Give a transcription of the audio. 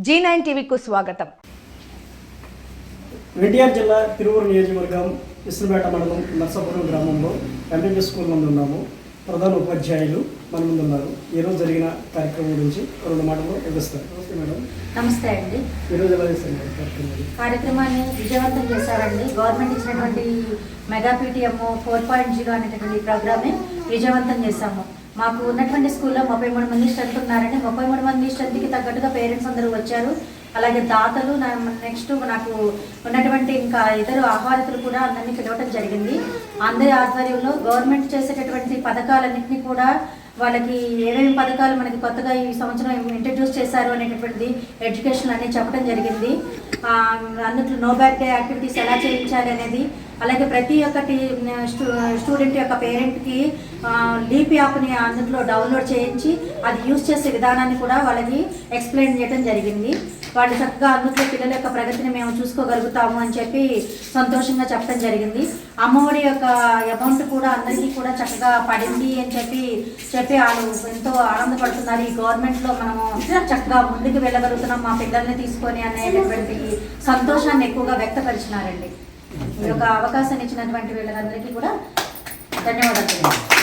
G9 టీవీకు స్వాగతం. ఎన్టీఆర్ జిల్లా తిరువూరు నియోజకవర్గం ఇస్లపేట మండలం నర్సాపురం గ్రామంలో ఎంపీపీ స్కూల్ నందు ఉన్నాము. ప్రధాన ఉపాధ్యాయులు మన ముందు ఉన్నారు. ఈరోజు జరిగిన కార్యక్రమం గురించి రెండు మాటలు వివరిస్తారు. నమస్తే మేడం. నమస్తే అండి. ఈరోజు ఎలా చేస్తారు కార్యక్రమాన్ని విజయవంతం చేశారండి. గవర్నమెంట్ ఇచ్చినటువంటి మెగా పీటీఎం 4.0 అనేటటువంటి ప్రోగ్రామ్ని విజయవంతం చేశాము. మాకు ఉన్నటువంటి స్కూల్లో 33 మంది స్ట్రెంత్ ఉన్నారండి. 33 మంది స్ట్రెంత్కి తగ్గట్టుగా పేరెంట్స్ అందరూ వచ్చారు. అలాగే దాతలు నెక్స్ట్ నాకు ఉన్నటువంటి ఇంకా ఇతర ఆహ్వానితులు కూడా అందరినీ పిలవటం జరిగింది. అందరి ఆధ్వర్యంలో గవర్నమెంట్ చేసేటటువంటి పథకాలన్నింటినీ కూడా వాళ్ళకి ఏమేమి పథకాలు మనకి కొత్తగా ఈ సంవత్సరం ఇంట్రడ్యూస్ చేశారు అనేటటువంటిది ఎడ్యుకేషన్ అన్నీ చెప్పడం జరిగింది. అందులో నో బ్యాక్ డే యాక్టివిటీస్ ఎలా చేయించాలి అనేది, అలాగే ప్రతి ఒక్కటి స్టూడెంట్ యొక్క పేరెంట్కి లీప్ యాప్ని అందులో డౌన్లోడ్ చేయించి అది యూజ్ చేసే విధానాన్ని కూడా వాళ్ళకి ఎక్స్ప్లెయిన్ చేయడం జరిగింది. వాళ్ళు చక్కగా అందులో పిల్లల యొక్క ప్రగతిని మేము చూసుకోగలుగుతాము అని చెప్పి సంతోషంగా చెప్పడం జరిగింది. అమ్మఒడి యొక్క అమౌంట్ కూడా అందరికీ కూడా చక్కగా పడింది అని చెప్పి వాళ్ళు ఎంతో ఆనందపడుతున్నారు. ఈ గవర్నమెంట్లో మనము చక్కగా ముందుకు వెళ్ళగలుగుతున్నాం మా పిల్లల్ని తీసుకొని అనేటటువంటి సంతోషాన్ని ఎక్కువగా వ్యక్తపరిచినారండి. ఈ యొక్క అవకాశాన్ని ఇచ్చినటువంటి వీళ్ళందరికీ కూడా ధన్యవాదాలు.